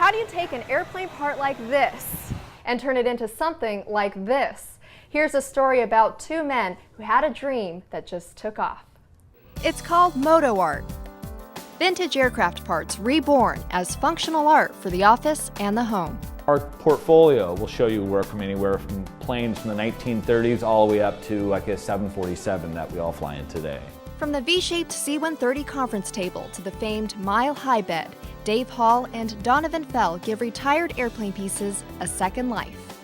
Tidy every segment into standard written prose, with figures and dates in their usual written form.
how do you take an airplane part like this and turn it into something like this? Here's a story about two men who had a dream that just took off. It's called MotoArt. Vintage aircraft parts reborn as functional art for the office and the home. Our portfolio will show you work from anywhere from planes from the 1930s all the way up to like a 747 that we all fly in today. From the V-shaped C-130 conference table to the famed mile-high bed, Dave Hall and Donovan Fell give retired airplane pieces a second life.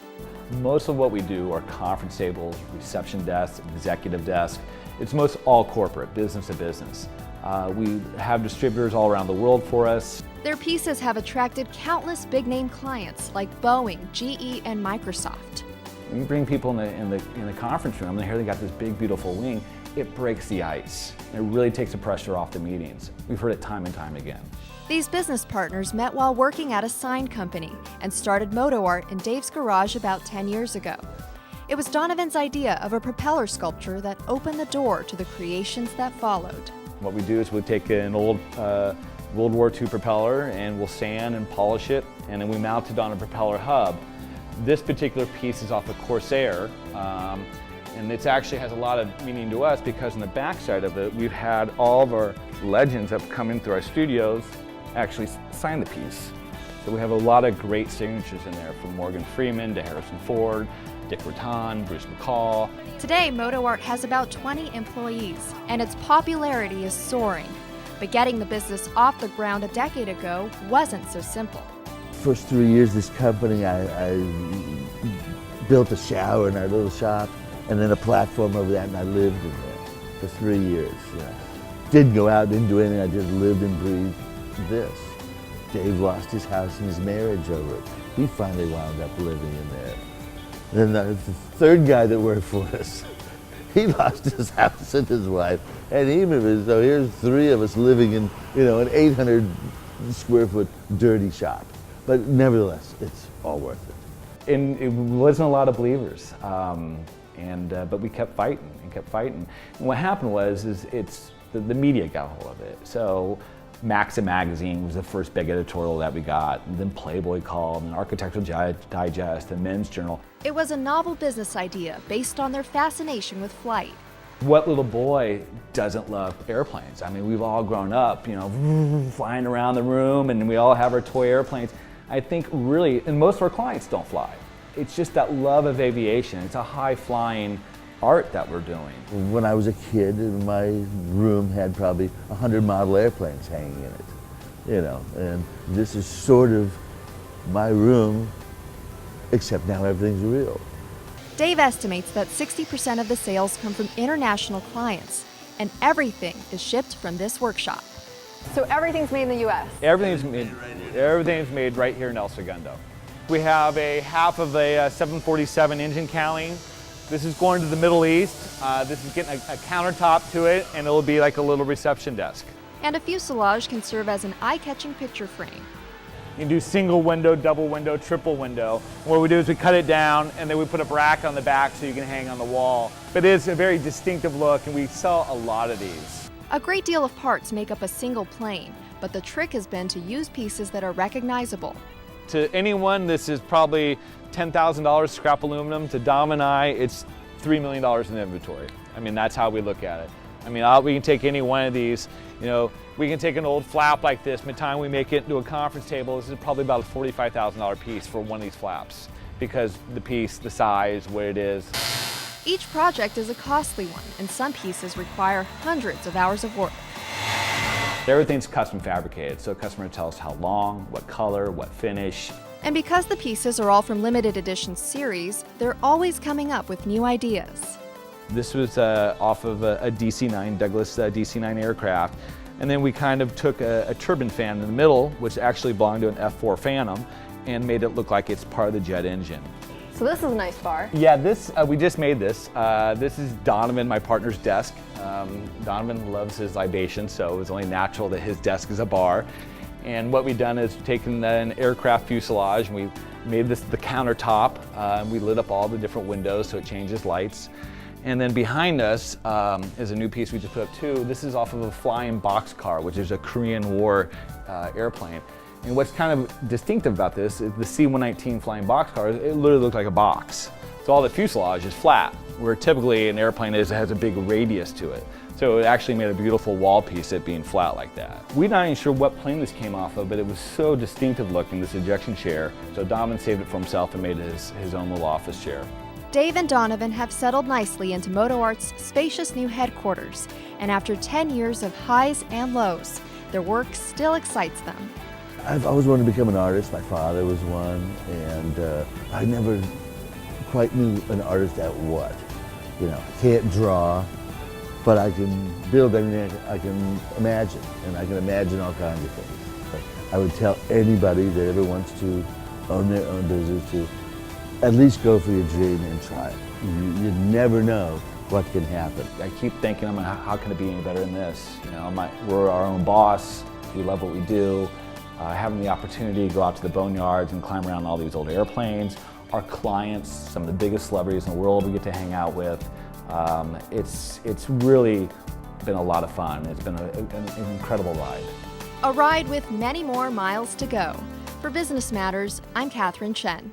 Most of what we do are conference tables, reception desks, executive desks. It's most all corporate, business to business. We have distributors all around the world for us. Their pieces have attracted countless big-name clients like Boeing, GE, and Microsoft. When you bring people in the conference room and they hear they got this big, beautiful wing, it breaks the ice. It really takes the pressure off the meetings. We've heard it time and time again. These business partners met while working at a sign company and started MotoArt in Dave's garage about 10 years ago. It was Donovan's idea of a propeller sculpture that opened the door to the creations that followed. What we do is we take an old World War II propeller and we'll sand and polish it, and then we mount it on a propeller hub. This particular piece is off a Corsair, and it actually has a lot of meaning to us because on the back side of it, we've had all of our legends that have come in through our studios actually sign the piece. So we have a lot of great signatures in there, from Morgan Freeman to Harrison Ford, Dick Ratton, Bruce McCall. Today, MotoArt has about 20 employees, and its popularity is soaring. But getting the business off the ground a decade ago wasn't so simple. First 3 years this company, I built a shower in our little shop, and then a platform over that, and I lived in there for 3 years. Didn't go out, didn't do anything, I just lived and breathed this. Dave lost his house and his marriage over it. He finally wound up living in there. Then the third guy that worked for us, he lost his house and his wife, and he moved. So here's three of us living in, an 800 square foot dirty shop. But nevertheless, it's all worth it. And it wasn't a lot of believers, but we kept fighting and kept fighting. And what happened was, the media got a hold of it. So Maxim magazine was the first big editorial that we got, and then Playboy called, and Architectural Digest, and Men's Journal. It was a novel business idea based on their fascination with flight. What little boy doesn't love airplanes? I mean, we've all grown up, flying around the room, and we all have our toy airplanes. I think really, and most of our clients don't fly. It's just that love of aviation. It's a high-flying art that we're doing. When I was a kid, my room had probably 100 model airplanes hanging in it, and this is sort of my room, except now everything's real. Dave estimates that 60% of the sales come from international clients, and everything is shipped from this workshop. So everything's made in the U.S.? Everything's made right here in El Segundo. We have a half of a 747 engine cowling. This is going to the Middle East. This is getting a countertop to it, and it'll be like a little reception desk. And a fuselage can serve as an eye-catching picture frame. You can do single window, double window, triple window. What we do is we cut it down, and then we put a bracket on the back so you can hang on the wall. But it is a very distinctive look, and we sell a lot of these. A great deal of parts make up a single plane, but the trick has been to use pieces that are recognizable. To anyone, this is probably $10,000 scrap aluminum. To Dom and I, it's $3 million in inventory. I mean, that's how we look at it. I mean, we can take any one of these, we can take an old flap like this. By the time we make it into a conference table, this is probably about a $45,000 piece for one of these flaps, because the piece, the size, what it is. Each project is a costly one, and some pieces require hundreds of hours of work. Everything's custom fabricated, so a customer tells us how long, what color, what finish. And because the pieces are all from limited edition series, they're always coming up with new ideas. This was off of a DC-9, Douglas DC-9 aircraft, and then we kind of took a turbine fan in the middle, which actually belonged to an F4 Phantom, and made it look like it's part of the jet engine. So this is a nice bar. Yeah, we just made this. This is Donovan, my partner's desk. Donovan loves his libations, so it was only natural that his desk is a bar. And what we've done is taken an aircraft fuselage, and we made this the countertop, and we lit up all the different windows so it changes lights. And then behind us is a new piece we just put up too. This is off of a flying boxcar, which is a Korean War airplane. And what's kind of distinctive about this is the C-119 flying boxcar, it literally looked like a box. So all the fuselage is flat, where typically an airplane has a big radius to it. So it actually made a beautiful wall piece, it being flat like that. We're not even sure what plane this came off of, but it was so distinctive looking, this ejection chair. So Donovan saved it for himself and made it his own little office chair. Dave and Donovan have settled nicely into MotoArt's spacious new headquarters, and after 10 years of highs and lows, their work still excites them. I've always wanted to become an artist. My father was one, and I never quite knew an artist at what. You know, I can't draw, but I can build anything I can imagine, and I can imagine all kinds of things. But I would tell anybody that ever wants to own their own business to at least go for your dream and try it. You never know what can happen. I keep thinking, how can it be any better than this? You know, we're our own boss, we love what we do. Having the opportunity to go out to the boneyards and climb around all these old airplanes. Our clients, some of the biggest celebrities in the world we get to hang out with. It's really been a lot of fun. It's been an incredible ride. A ride with many more miles to go. For Business Matters, I'm Catherine Chen.